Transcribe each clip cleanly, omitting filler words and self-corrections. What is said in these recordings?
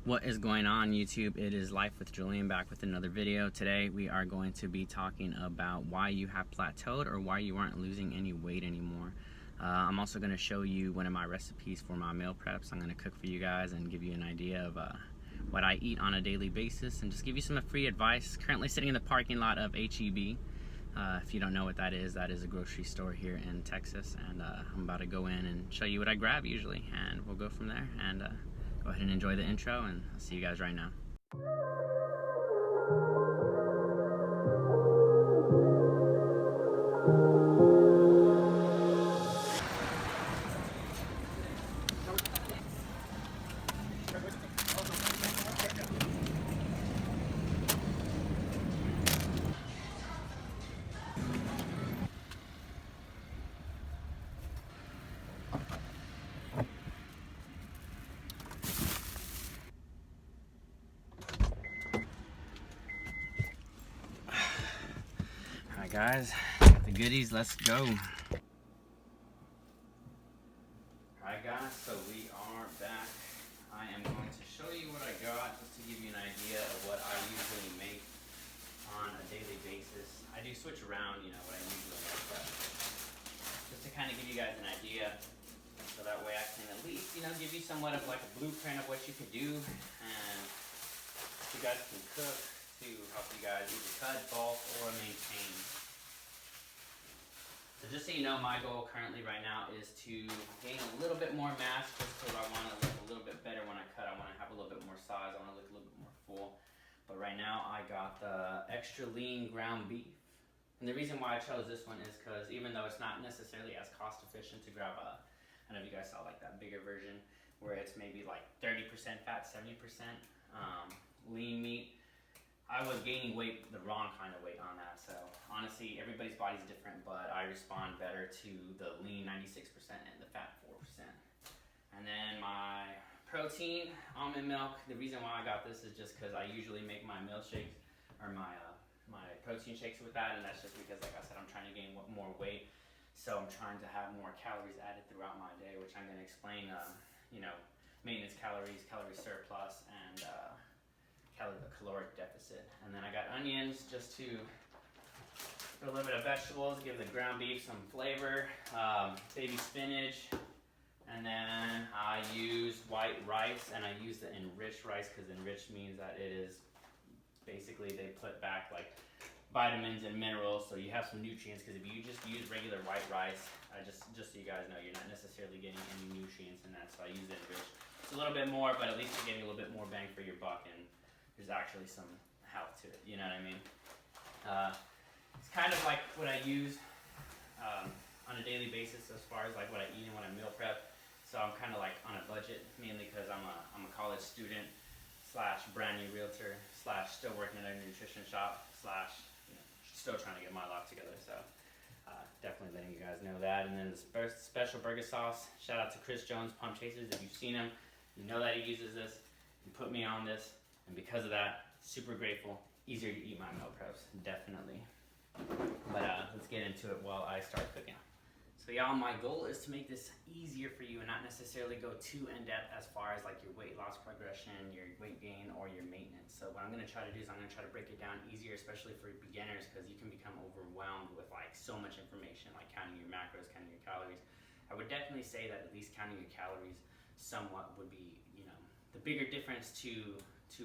What is going on, YouTube? It is Life with Julian, back with another video. Today we are going to be talking about why you have plateaued or why you aren't losing any weight anymore. I'm also going to show you one of my recipes for my meal preps. I'm going to cook for you guys and give you an idea of what I eat on a daily basis and just give you some free advice. Currently sitting in the parking lot of H-E-B. If you don't know what that is a grocery store here in Texas, and I'm about to go in and show you what I grab usually, and we'll go from there. And go ahead and enjoy the intro, and I'll see you guys right now. Alright guys, got the goodies, let's go. Alright guys, so we are back. I am going to show you what I got just to give you an idea of what I usually make on a daily basis. I do switch around, you know, what I usually make, but just to kind of give you guys an idea, so that way I can at least, you know, give you somewhat of like a blueprint of what you could do, and you guys can cook to help you guys either cut, bulk, or maintain. So just so you know, my goal currently right now is to gain a little bit more mass, just because I want to look a little bit better when I cut. I want to have a little bit more size. I want to look a little bit more full. But right now I got the extra lean ground beef. And the reason why I chose this one is because even though it's not necessarily as cost efficient to grab a, I don't know if you guys saw like that bigger version where it's maybe like 30% fat, 70% lean meat. I was gaining weight, the wrong kind of weight on that. So honestly, everybody's body's different, but I respond better to the lean 96% and the fat 4%. And then my protein, almond milk. The reason why I got this is just because I usually make my milkshakes or my protein shakes with that, and that's just because, like I said, I'm trying to gain more weight. So I'm trying to have more calories added throughout my day, which I'm going to explain, you know, maintenance calories, calorie surplus, and caloric deficit. And then I got onions just to put a little bit of vegetables, give the ground beef some flavor, baby spinach, and then I use white rice, and I use the enriched rice because enriched means that it is basically they put back like vitamins and minerals, so you have some nutrients. Because if you just use regular white rice, just so you guys know, you're not necessarily getting any nutrients in that. So I use the enriched. It's a little bit more, but at least you're getting a little bit more bang for your buck, and there's actually some health to it, you know what I mean? It's kind of like what I use on a daily basis as far as like what I eat and what I meal prep. So I'm kind of like on a budget, mainly because I'm a college student slash brand new realtor slash still working at a nutrition shop slash, you know, still trying to get my life together. So definitely letting you guys know that. And then the special burger sauce, shout out to Chris Jones Pump Chasers. If you've seen him, you know that he uses this. He put me on this. And because of that, super grateful. Easier to eat my meal preps, definitely. But let's get into it while I start cooking. So y'all, my goal is to make this easier for you and not necessarily go too in depth as far as like your weight loss progression, your weight gain, or your maintenance. So what I'm gonna try to do is I'm gonna try to break it down easier, especially for beginners, because you can become overwhelmed with like so much information, like counting your macros, counting your calories. I would definitely say that at least counting your calories somewhat would be, you know, the bigger difference to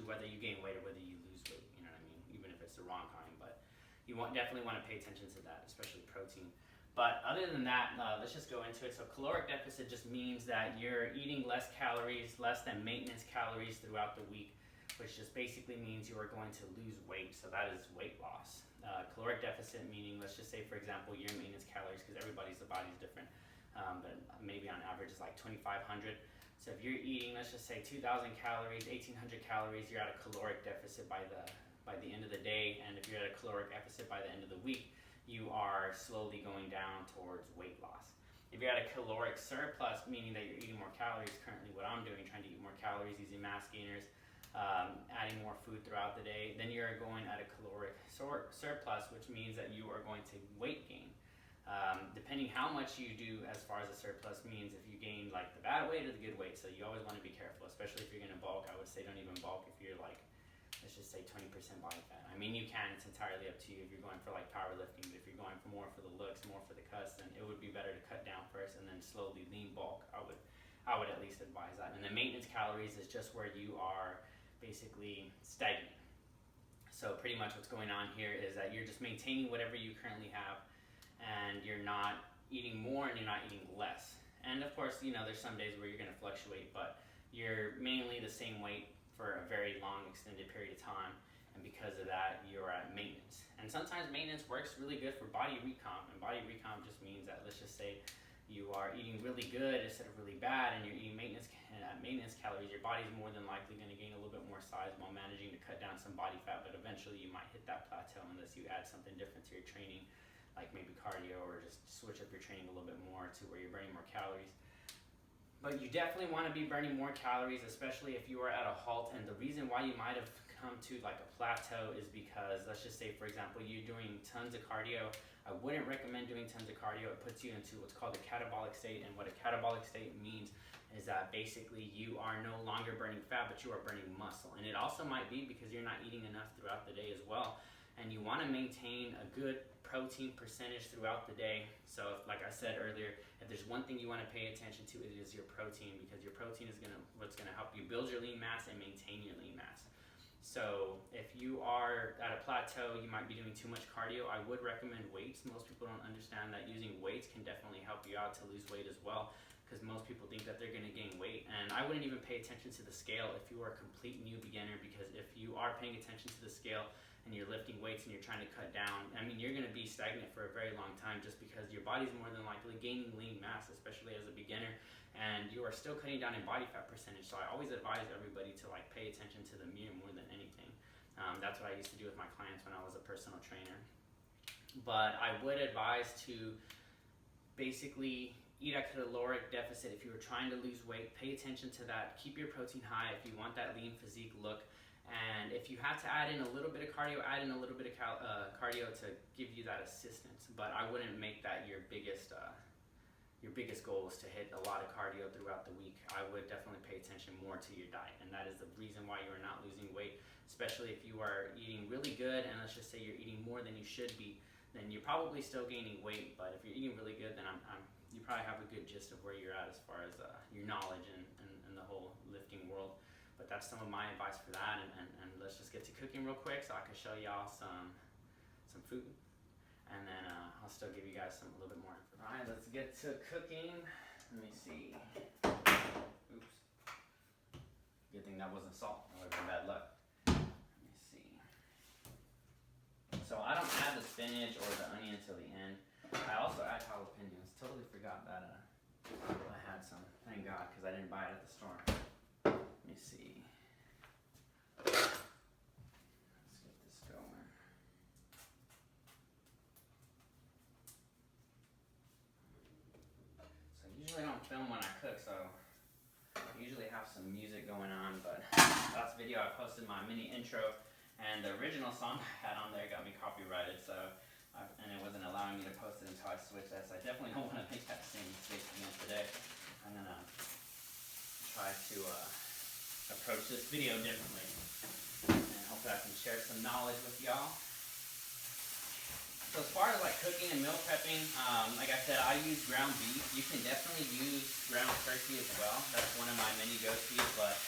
whether you gain weight or whether you lose weight, you know what I mean? Even if it's the wrong kind, but you definitely want to pay attention to that, especially protein. But other than that, let's just go into it. So caloric deficit just means that you're eating less calories, less than maintenance calories throughout the week, which just basically means you are going to lose weight. So that is weight loss. Caloric deficit meaning, let's just say, for example, your maintenance calories, because everybody's body's different, but maybe on average it's like 2,500. So if you're eating, let's just say 2,000 calories, 1,800 calories, you're at a caloric deficit by the end of the day. And if you're at a caloric deficit by the end of the week, you are slowly going down towards weight loss. If you're at a caloric surplus, meaning that you're eating more calories, currently what I'm doing, trying to eat more calories, using mass gainers, adding more food throughout the day, then you're going at a caloric surplus, which means that you are going to weight gain. Depending how much you do as far as a surplus means if you gain like the bad weight or the good weight. So you always want to be careful, especially if you're going to bulk. I would say don't even just say 20% body fat. I mean, you can, it's entirely up to you if you're going for like powerlifting, but if you're going for more for the looks, more for the cuts, then it would be better to cut down first and then slowly lean bulk. I would at least advise that. And the maintenance calories is just where you are basically stagnant. So pretty much what's going on here is that you're just maintaining whatever you currently have, and you're not eating more and you're not eating less. And of course, you know, there's some days where you're gonna fluctuate, but you're mainly the same weight for a very long extended period of time, and because of that you're at maintenance. And sometimes maintenance works really good for body recomp, and body recomp just means that, let's just say you are eating really good instead of really bad, and you're eating maintenance calories, your body's more than likely going to gain a little bit more size while managing to cut down some body fat, but eventually you might hit that plateau unless you add something different to your training, like maybe cardio, or just switch up your training a little bit more to where you're burning more calories. But you definitely want to be burning more calories, especially if you are at a halt. And the reason why you might have come to like a plateau is because, let's just say, for example, you're doing tons of cardio. I wouldn't recommend doing tons of cardio. It puts you into what's called a catabolic state. And what a catabolic state means is that basically you are no longer burning fat, but you are burning muscle. And it also might be because you're not eating enough throughout the day as well. And you want to maintain a good protein percentage throughout the day. So like I said earlier, if there's one thing you want to pay attention to, it is your protein, because your protein is what's gonna help you build your lean mass and maintain your lean mass. So if you are at a plateau, you might be doing too much cardio. I would recommend weights. Most people don't understand that using weights can definitely help you out to lose weight as well, because most people think that they're gonna gain weight. And I wouldn't even pay attention to the scale if you are a complete new beginner, because if you are paying attention to the scale and you're lifting weights and you're trying to cut down, I mean, you're gonna be stagnant for a very long time, just because your body's more than likely gaining lean mass, especially as a beginner, and you are still cutting down in body fat percentage. So I always advise everybody to like pay attention to the mirror more than anything. That's what I used to do with my clients when I was a personal trainer. But I would advise to basically eat at a caloric deficit. If you were trying to lose weight, pay attention to that. Keep your protein high if you want that lean physique look. And if you have to add in a little bit of cardio, add in a little bit of cardio to give you that assistance. But I wouldn't make that your biggest goal is to hit a lot of cardio throughout the week. I would definitely pay attention more to your diet, and that is the reason why you are not losing weight. Especially if you are eating really good, and let's just say you're eating more than you should be, then you're probably still gaining weight. But if you're eating really good, then you probably have a good gist of where you're at as far as your knowledge and the whole lifting world. But that's some of my advice for that, and let's just get to cooking real quick so I can show y'all some food, and then I'll still give you guys a little bit more. All right, let's get to cooking. Let me see. Oops. Good thing that wasn't salt. That would have been bad luck. Let me see. So I don't add the spinach or the onion until the end. I also add jalapenos. Totally forgot that I had some. Thank God, because I didn't buy it at the store. Let me see. Let's get this going. So I usually don't film when I cook, so I usually have some music going on, but last video I posted my mini intro, and the original song I had on there got me copyrighted, and it wasn't allowing me to post it until I switched that, so I definitely don't want to make that same mistake again today. I'm gonna try to approach this video differently, and hopefully I can share some knowledge with y'all. So as far as like cooking and meal prepping, like I said, I use ground beef. You can definitely use ground turkey as well. That's one of my many go-tos, but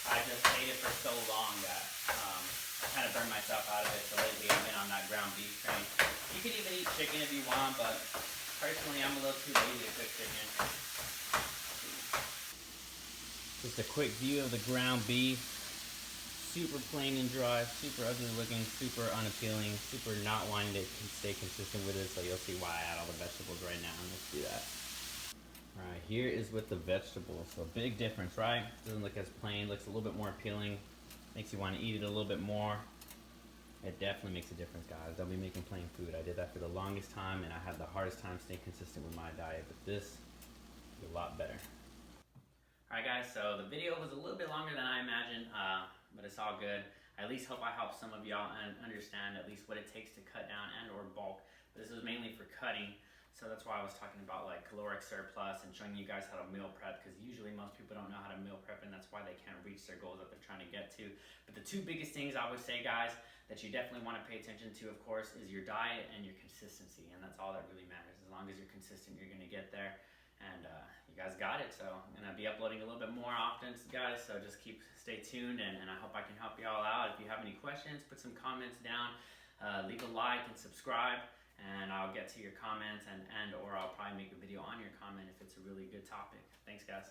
I just ate it for so long that I kind of burned myself out of it. So lately I've been on that ground beef train. You can even eat chicken if you want, but personally I'm a little too lazy to cook chicken. Just a quick view of the ground beef. Super plain and dry, super ugly looking, super unappealing, super not wanting to stay consistent with it, so you'll see why I add all the vegetables right now, and let's do that. Alright, here is with the vegetables. So big difference, right? Doesn't look as plain, looks a little bit more appealing, makes you want to eat it a little bit more. It definitely makes a difference, guys. Don't be making plain food. I did that for the longest time, and I had the hardest time staying consistent with my diet, but this is a lot better. Alright guys, so the video was a little bit longer than I imagined, but it's all good. I at least hope I help some of y'all understand at least what it takes to cut down and or bulk. This is mainly for cutting. So that's why I was talking about like caloric surplus and showing you guys how to meal prep, because usually most people don't know how to meal prep, and that's why they can't reach their goals that they're trying to get to. But the two biggest things I would say, guys, that you definitely want to pay attention to, of course, is your diet and your consistency, and that's all that really matters. As long as you're consistent, you're going to get there. And you guys got it. So I'm going to be uploading a little bit more often, guys, so just stay tuned, and I hope I can help you all out. If you have any questions, put some comments down, leave a like and subscribe, and I'll get to your comments, and or I'll probably make a video on your comment if it's a really good topic. Thanks, guys.